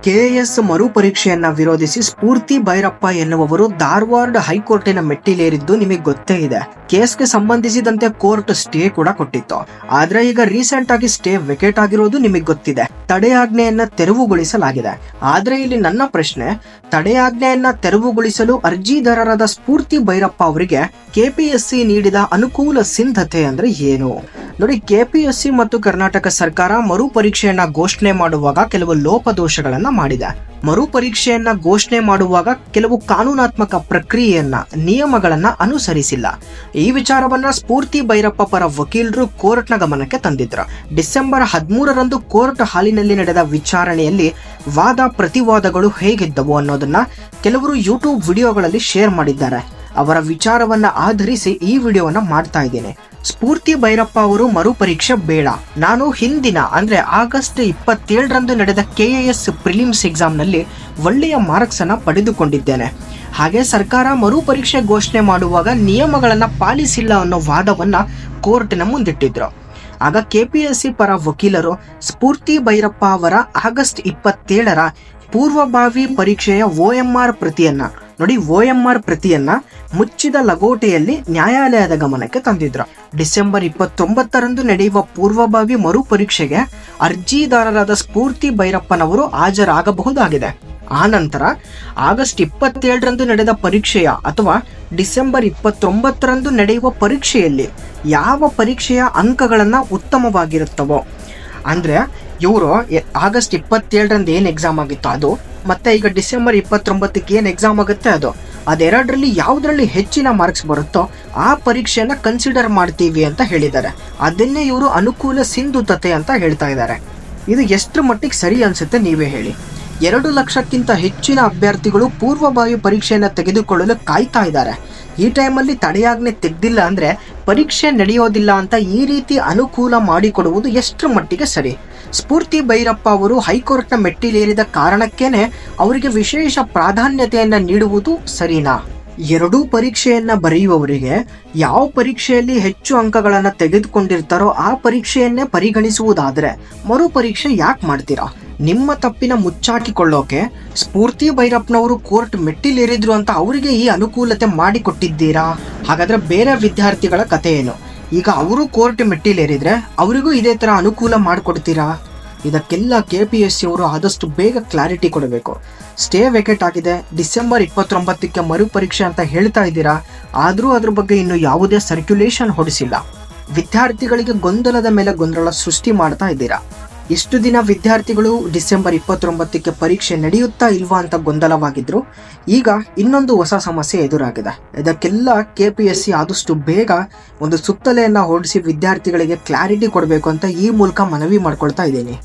KAS ಮರುಪರೀಕ್ಷೆಯನ್ನ ವಿರೋಧಿಸಿ ಸ್ಫೂರ್ತಿ ಭೈರಪ್ಪ ಎನ್ನುವವರು ಧಾರವಾಡ ಹೈಕೋರ್ಟಿನ ಮೆಟ್ಟಿಲೇರಿದ್ದು ನಿಮಗೆ ಗೊತ್ತೇ ಇದೆ. ಕೇಸ್ಗೆ ಸಂಬಂಧಿಸಿದಂತೆ ಕೋರ್ಟ್ ಸ್ಟೇ ಕೂಡ ಕೊಟ್ಟಿತ್ತು. ಆದ್ರೆ ಈಗ ರೀಸೆಂಟ್ ಆಗಿ ಸ್ಟೇ ವೆಕೇಟ್ ಆಗಿರೋದು ನಿಮಗೆ ಗೊತ್ತಿದೆ. ತಡೆಯಾಜ್ಞೆಯನ್ನ ತೆರವುಗೊಳಿಸಲಾಗಿದೆ. ಆದ್ರೆ ಇಲ್ಲಿ ನನ್ನ ಪ್ರಶ್ನೆ, ತಡೆಯಾಜ್ಞೆಯನ್ನ ತೆರವುಗೊಳಿಸಲು ಅರ್ಜಿದಾರರಾದ ಸ್ಫೂರ್ತಿ ಭೈರಪ್ಪ ಅವರಿಗೆ ಕೆಪಿಎಸ್ಸಿ ನೀಡಿದ ಅನುಕೂಲ ಸಿದ್ಧತೆ ಅಂದ್ರೆ ಏನು? ನೋಡಿ, ಕೆಪಿಎಸ್ಸಿ ಮತ್ತು ಕರ್ನಾಟಕ ಸರ್ಕಾರ ಮರುಪರೀಕ್ಷೆಯನ್ನ ಘೋಷಣೆ ಮಾಡುವಾಗ ಕೆಲವು ಲೋಪದೋಷಗಳನ್ನ ಮಾಡಿದೆ. ಮರುಪರೀಕ್ಷೆಯನ್ನ ಘೋಷಣೆ ಮಾಡುವಾಗ ಕೆಲವು ಕಾನೂನಾತ್ಮಕ ಪ್ರಕ್ರಿಯೆಯನ್ನ, ನಿಯಮಗಳನ್ನ ಅನುಸರಿಸಿಲ್ಲ. ಈ ವಿಚಾರವನ್ನ ಸ್ಫೂರ್ತಿ ಭೈರಪ್ಪ ಪರ ವಕೀಲರು ಕೋರ್ಟ್ನ ಗಮನಕ್ಕೆ ತಂದಿದ್ರು. ಡಿಸೆಂಬರ್ 13ರಂದು ಕೋರ್ಟ್ ಹಾಲಿನಲ್ಲಿ ನಡೆದ ವಿಚಾರಣೆಯಲ್ಲಿ ವಾದ ಪ್ರತಿವಾದಗಳು ಹೇಗಿದ್ದವು ಅನ್ನೋದನ್ನ ಕೆಲವರು ಯೂಟ್ಯೂಬ್ ವಿಡಿಯೋಗಳಲ್ಲಿ ಶೇರ್ ಮಾಡಿದ್ದಾರೆ. ಅವರ ವಿಚಾರವನ್ನ ಆಧರಿಸಿ ಈ ವಿಡಿಯೋವನ್ನ ಮಾಡ್ತಾ ಇದ್ದೇನೆ. ಸ್ಫೂರ್ತಿ ಭೈರಪ್ಪ ಅವರು ಮರುಪರೀಕ್ಷೆ ಬೇಡ, ನಾನು ಹಿಂದಿನ ಅಂದ್ರೆ ಆಗಸ್ಟ್ 27ರಂದು ನಡೆದ ಕೆಎಎಸ್ ಪ್ರಿಲಿಮ್ಸ್ ಎಕ್ಸಾಮ್ ನಲ್ಲಿ ಒಳ್ಳೆಯ ಮಾರ್ಕ್ಸ್ ಅನ್ನ ಪಡೆದುಕೊಂಡಿದ್ದೇನೆ. ಹಾಗೆ ಸರ್ಕಾರ ಮರುಪರೀಕ್ಷೆ ಘೋಷಣೆ ಮಾಡುವಾಗ ನಿಯಮಗಳನ್ನ ಪಾಲಿಸಿಲ್ಲ ಅನ್ನೋ ವಾದವನ್ನ ಕೋರ್ಟಿನ ಮುಂದಿಟ್ಟಿದ್ರು. ಆಗ ಕೆಪಿಎಸ್ಸಿ ಪರ ವಕೀಲರು ಸ್ಫೂರ್ತಿ ಭೈರಪ್ಪ ಅವರ ಆಗಸ್ಟ್ 27ರ ಪೂರ್ವಭಾವಿ ಪರೀಕ್ಷೆಯ OMR ಪ್ರತಿಯನ್ನ, ನೋಡಿ OMR ಪ್ರತಿಯನ್ನ ಮುಚ್ಚಿದ ಲಗೋಟೆಯಲ್ಲಿ ನ್ಯಾಯಾಲಯದ ಗಮನಕ್ಕೆ ತಂದಿದ್ರು. ಡಿಸೆಂಬರ್ 29ರಂದು ನಡೆಯುವ ಪೂರ್ವಭಾವಿ ಮರುಪರೀಕ್ಷೆಗೆ ಅರ್ಜಿದಾರರಾದ ಸ್ಫೂರ್ತಿ ಭೈರಪ್ಪನವರು ಹಾಜರಾಗಬಹುದಾಗಿದೆ. ಆ ನಂತರ ಆಗಸ್ಟ್ 27ರಂದು ನಡೆದ ಪರೀಕ್ಷೆಯ ಅಥವಾ ಡಿಸೆಂಬರ್ 29ರಂದು ನಡೆಯುವ ಪರೀಕ್ಷೆಯಲ್ಲಿ ಯಾವ ಪರೀಕ್ಷೆಯ ಅಂಕಗಳನ್ನ ಉತ್ತಮವಾಗಿರುತ್ತವೋ, ಅಂದ್ರೆ ಇವರು ಆಗಸ್ಟ್ 27ರಂದು ಏನ್ ಎಕ್ಸಾಮ್ ಆಗಿತ್ತು ಅದು, ಮತ್ತೆ ಈಗ ಡಿಸೆಂಬರ್ 29ಕ್ಕೆ ಏನ್ ಎಕ್ಸಾಮ್ ಆಗುತ್ತೆ ಅದೆರಡರಲ್ಲಿ ಯಾವ್ದ್ರಲ್ಲಿ ಹೆಚ್ಚಿನ ಮಾರ್ಕ್ಸ್ ಬರುತ್ತೋ ಆ ಪರೀಕ್ಷೆಯನ್ನ ಕನ್ಸಿಡರ್ ಮಾಡ್ತೀವಿ ಅಂತ ಹೇಳಿದ್ದಾರೆ. ಅದನ್ನೇ ಇವರು ಅನುಕೂಲ ಸಿಂಧುತತೆ ಅಂತ ಹೇಳ್ತಾ ಇದ್ದಾರೆ. ಇದು ಎಷ್ಟರ ಮಟ್ಟಿಗೆ ಸರಿ ಅನ್ಸುತ್ತೆ ನೀವೇ ಹೇಳಿ. 2 ಲಕ್ಷಕ್ಕಿಂತ ಹೆಚ್ಚಿನ ಅಭ್ಯರ್ಥಿಗಳು ಪೂರ್ವಭಾವಿ ಪರೀಕ್ಷೆಯನ್ನ ತೆಗೆದುಕೊಳ್ಳಲು ಕಾಯ್ತಾ ಇದ್ದಾರೆ. ಈ ಟೈಮಲ್ಲಿ ತಡೆಯಾಜ್ಞೆ ತೆಗೆದಿಲ್ಲ ಅಂದ್ರೆ ಪರೀಕ್ಷೆ ನಡೆಯೋದಿಲ್ಲ ಅಂತ ಈ ರೀತಿ ಅನುಕೂಲ ಮಾಡಿಕೊಡುವುದು ಎಷ್ಟರ ಮಟ್ಟಿಗೆ ಸರಿ? ಸ್ಫೂರ್ತಿ ಭೈರಪ್ಪ ಅವರು ಹೈಕೋರ್ಟ್ನ ಮೆಟ್ಟಿಲೇರಿದ ಕಾರಣಕ್ಕೇನೆ ಅವರಿಗೆ ವಿಶೇಷ ಪ್ರಾಧಾನ್ಯತೆಯನ್ನ ನೀಡುವುದು ಸರಿನಾ? ಎರಡೂ ಪರೀಕ್ಷೆಯನ್ನ ಬರೆಯುವವರಿಗೆ ಯಾವ ಪರೀಕ್ಷೆಯಲ್ಲಿ ಹೆಚ್ಚು ಅಂಕಗಳನ್ನ ತೆಗೆದುಕೊಂಡಿರ್ತಾರೋ ಆ ಪರೀಕ್ಷೆಯನ್ನೇ ಪರಿಗಣಿಸುವುದಾದ್ರೆ ಮರುಪರೀಕ್ಷೆ ಯಾಕೆ ಮಾಡ್ತೀರಾ? ನಿಮ್ಮ ತಪ್ಪಿನ ಮುಚ್ಚಾಕಿಕೊಳ್ಳೋಕೆ ಸ್ಫೂರ್ತಿ ಭೈರಪ್ಪನವರು ಕೋರ್ಟ್ ಮೆಟ್ಟಿಲೇರಿದ್ರು ಅಂತ ಅವರಿಗೆ ಈ ಅನುಕೂಲತೆ ಮಾಡಿಕೊಟ್ಟಿದ್ದೀರಾ? ಹಾಗಾದ್ರೆ ಬೇರೆ ವಿದ್ಯಾರ್ಥಿಗಳ ಕಥೆ ಏನು? ಈಗ ಅವರು ಕೋರ್ಟ್ ಮೆಟ್ಟಿಲೇರಿದ್ರೆ ಅವರಿಗೂ ಇದೇ ತರ ಅನುಕೂಲ ಮಾಡಿಕೊಡ್ತೀರಾ? ಇದಕ್ಕೆಲ್ಲ ಕೆಪಿಎಸ್ಸಿ ಅವರು ಆದಷ್ಟು ಬೇಗ ಕ್ಲಾರಿಟಿ ಕೊಡಬೇಕು. ಸ್ಟೇ ವೆಕೆಟ್ ಆಗಿದೆ, ಡಿಸೆಂಬರ್ 29ಕ್ಕೆ ಮರುಪರೀಕ್ಷೆ ಅಂತ ಹೇಳ್ತಾ ಇದ್ದೀರಾ, ಆದರೂ ಅದ್ರ ಬಗ್ಗೆ ಇನ್ನು ಯಾವುದೇ ಸರ್ಕ್ಯುಲೇಷನ್ ಹೊಡಿಸಿಲ್ಲ. ವಿದ್ಯಾರ್ಥಿಗಳಿಗೆ ಗೊಂದಲದ ಮೇಲೆ ಗೊಂದಲ ಸೃಷ್ಟಿ ಮಾಡ್ತಾ ಇದ್ದೀರಾ. ಇಷ್ಟು ದಿನ ವಿದ್ಯಾರ್ಥಿಗಳು ಡಿಸೆಂಬರ್ 29ಕ್ಕೆ ಪರೀಕ್ಷೆ ನಡೆಯುತ್ತಾ ಇಲ್ವಾ ಅಂತ ಗೊಂದಲವಾಗಿದ್ರು. ಈಗ ಇನ್ನೊಂದು ಹೊಸ ಸಮಸ್ಯೆ ಎದುರಾಗಿದೆ. ಇದಕ್ಕೆಲ್ಲ ಕೆಪಿಎಸ್ಸಿ ಆದಷ್ಟು ಬೇಗ ಒಂದು ಸುತ್ತಲೆಯನ್ನ ಹೊರಡಿಸಿ ವಿದ್ಯಾರ್ಥಿಗಳಿಗೆ ಕ್ಲಾರಿಟಿ ಕೊಡಬೇಕು ಅಂತ ಈ ಮೂಲಕ ಮನವಿ ಮಾಡ್ಕೊಳ್ತಾ ಇದ್ದೀನಿ.